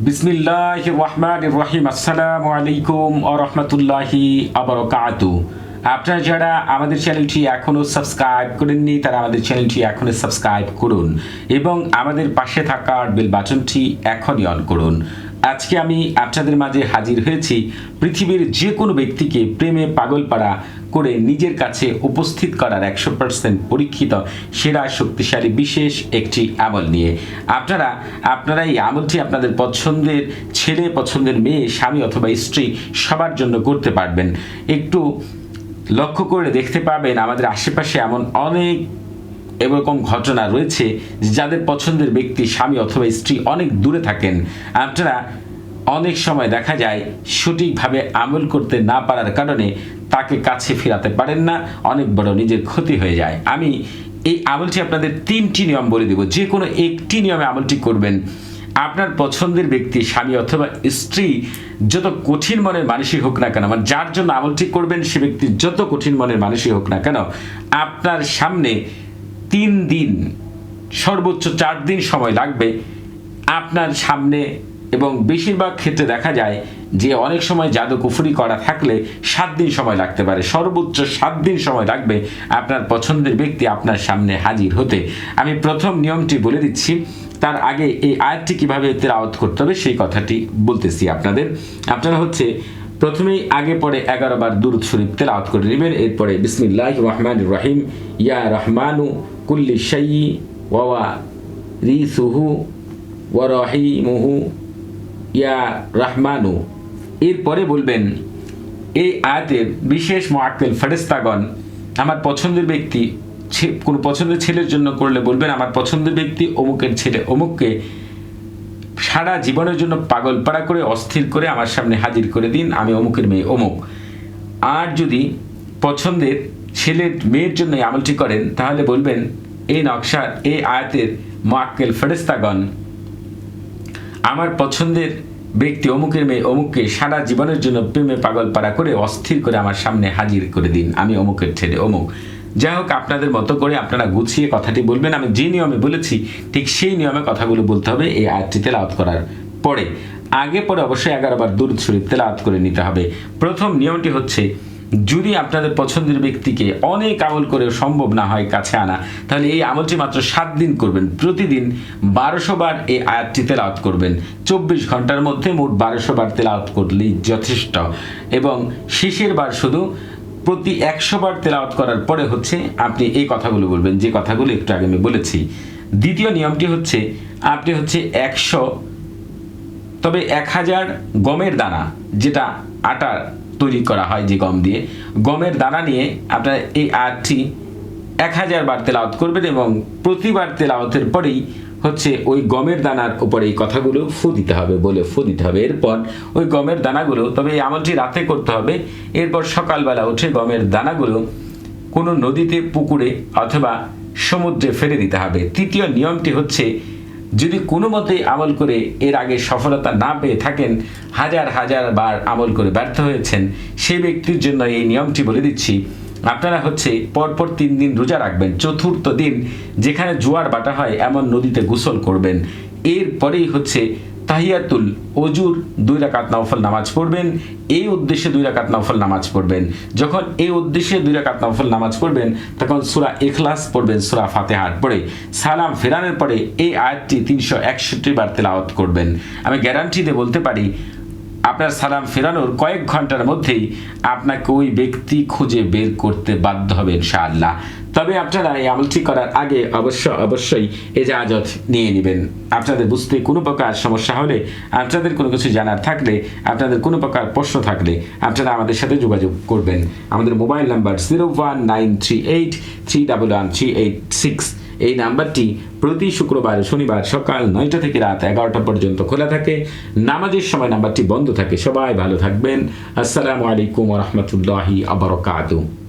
বিসমিল্লাহির রহমানির রহিম। আসসালামু আলাইকুম ওয়া রাহমাতুল্লাহি ওয়া বারাকাতুহু। আপনারা যারা আমাদের চ্যানেলটি এখনো সাবস্ক্রাইব করেননি তারা আমাদের চ্যানেলটি এখনো সাবস্ক্রাইব করুন এবং আমাদের পাশে থাকা বেল বাটনটি এখনই অন করুন। আজকে আমি আপনাদের মাঝে হাজির হয়েছি পৃথিবীর যে কোনো ব্যক্তিকে প্রেমে পাগলপাড়া করে নিজের কাছে উপস্থিত করার 100% পরীক্ষিত সেরা শক্তিশালী বিশেষ একটি আমল নিয়ে। আপনারা এই আমলটি আপনাদের পছন্দের ছেলে, পছন্দের মেয়ে, স্বামী অথবা স্ত্রী সবার জন্য করতে পারবেন। একটু লক্ষ্য করে দেখতে পাবেন আমাদের আশেপাশে এমন অনেক এরকম ঘটনা রয়েছে যাদের পছন্দের ব্যক্তি স্বামী অথবা স্ত্রী অনেক দূরে থাকেন। আপনারা অনেক সময় দেখা যায় সঠিকভাবে আমল করতে না পারার কারণে তাকে কাছে ফেরাতে পারেন না, অনেক বড় নিজের ক্ষতি হয়ে যায়। আমি এই আমলটি আপনাদের 3টি নিয়ম বলে দেব, যে কোনো একটি নিয়মে আমলটি করবেন। আপনার পছন্দের ব্যক্তি স্বামী অথবা স্ত্রী যত কঠিন মনের মানুষই হোক না কেন, মানে যার জন্য আমলটি করবেন সে ব্যক্তি যত কঠিন মনের মানুষই হোক না কেন, আপনার সামনে 3 দিন সর্বোচ্চ 4 দিন সময় লাগবে আপনার সামনে। এবং বেশিরভাগ ক্ষেত্রে দেখা যায় যে অনেক সময় জাদু কুফরি করা থাকলে 7 দিন সময় লাগতে পারে, সর্বোচ্চ 7 দিন সময় লাগবে আপনার পছন্দের ব্যক্তি আপনার সামনে হাজির হতে। আমি প্রথম নিয়মটি বলে দিচ্ছি, তার আগে এই আয়াতটি কিভাবে তেলাওয়াত করতে হবে সেই কথাটি বলতেছি আপনাদের। আপনারা প্রথমেই আগে পরে 11 বার দুরূদ শরীফ তেলাওয়াত করে নেবেন। এরপরে বিসমিল্লাহির রহমানির রহিম, ইয়া রহমানু কুল্লি শাইই ওয়া রিসুহু ওয়া রাহিমুহু ইয়া রহমানু। এরপরে বলবেন এই আয়াতের বিশেষ মুআক্কিল ফেরেশতাগণ আমার পছন্দের ব্যক্তি, কোনো পছন্দের ছেলের জন্য করলে বলবেন আমার পছন্দের ব্যক্তি অমুকের ছেলে অমুককে সারা জীবনের জন্য পাগলপাড়া করে অস্থির করে আমার সামনে হাজির করে দিন, আমি অমুকের মেয়ে অমুক। আর যদি পছন্দের ছেলের মেয়ের জন্য আমলটি করেন তাহলে বলবেন এই নকশার এই আয়াতের মুআক্কিল ফেরেশতাগণ আমার পছন্দের ব্যক্তি অমুকের মেয়ে অমুককে সারা জীবনের জন্য প্রেমে পাগলপাড়া করে অস্থির করে আমার সামনে হাজির করে দিন, আমি অমুকের ছেলে অমুক। যাই হোক, আপনাদের মতো করে আপনারা গুছিয়ে কথাটি বলবেন। আমি যে নিয়মে বলেছি ঠিক সেই নিয়মে কথাগুলো বলতে হবে এই আয়াতটি তেলাওয়াত করার পরে। আগে পরে অবশ্যই 11 বার দুরূদ শরীফ তেলাওয়াত করে নিতে হবে। প্রথম নিয়মটি হচ্ছে, যদি আপনাদের পছন্দের ব্যক্তিকে অনেক আমল করেও সম্ভব না হয় কাছে আনা, তাহলে এই আমলটি মাত্র 7 দিন করবেন। প্রতিদিন 1200 বার এই আয়াতটি তেলাওয়াত করবেন। 24 ঘন্টার মধ্যে মোট 1200 বার তেলাওয়াত করলেই যথেষ্ট। এবং শেষের বার শুধু প্রতি 100 বার তেলাওয়াত করার পরে আপনি এই কথাগুলো বলবেন, যে কথাগুলো একটু আগে আমি বলেছি। দ্বিতীয় নিয়মটি হচ্ছে, আপনি 1000 গমের দানা, যেটা আটা তৈরি করা হয় যে গম দিয়ে, গমের দানা নিয়ে আপনারা এই আয়াতটি 1000 বার তেলাওয়াত করবেন এবং প্রতিবার তেলাওয়াতের পরেই ওই গমের দানার উপরে এই কথাগুলো ফু দিতে হবে। এরপর ওই গমের দানাগুলো, তবে এই আমলটি রাতে করতে হবে, এরপর সকালবেলা উঠে গমের দানাগুলো কোনো নদীতে, পুকুরে অথবা সমুদ্রে ফেলে দিতে হবে। তৃতীয় নিয়মটি যদি কোনো মতে আমল করে এর আগে সফলতা না পেয়ে থাকেন, হাজার বার আমল করে ব্যর্থ হয়েছেন, সেই ব্যক্তির জন্য এই নিয়মটি বলে দিচ্ছি। আপনারা পরপর 3 দিন রোজা রাখবেন। চতুর্থ দিন যেখানে জোয়ার বাটা হয় এমন নদীতে গোসল করবেন। এরপরেই তাহিয়াতুল ওজুর 2 রাকাত নফল নামাজ পড়বেন। এই উদ্দেশ্যে 2 রাকাত নফল নামাজ পড়বেন। যখন এই উদ্দেশ্যে 2 রাকাত নফল নামাজ পড়বেন তখন সূরা ইখলাস পড়বেন সূরা ফাতিহার পরে। সালাম ফেরানোর পরে এই আয়াতটি 361 বার তেলাওয়াত করবেন। আমি গ্যারান্টি দিয়ে বলতে পারি আপনার সালাম ফেরানোর কয়েক ঘন্টার মধ্যেই আপনাকে ওই ব্যক্তি খুঁজে বের করতে বাধ্য হবে ইনশাআল্লাহ। তবে আপনারা এই আমলটি করার আগে অবশ্যই ইজাজত নিয়ে নেবেন। আপনাদের বুঝতে কোনো প্রকার সমস্যা হলে, আপনাদের কোনো কিছু জানার থাকলে, আপনাদের কোনো প্রকার প্রশ্ন থাকলে আপনারা আমাদের সাথে যোগাযোগ করবেন। আমাদের মোবাইল নাম্বার 01938311386। এই নাম্বারটি প্রতি শুক্রবার শনিবার সকাল 9টা থেকে রাত 11টা পর্যন্ত খোলা থাকে। নামাজের সময় নাম্বারটি বন্ধ থাকে। সবাই ভালো থাকবেন। আসসালামু আলাইকুম ওয়া রাহমাতুল্লাহি ওয়া বারাকাতুহু।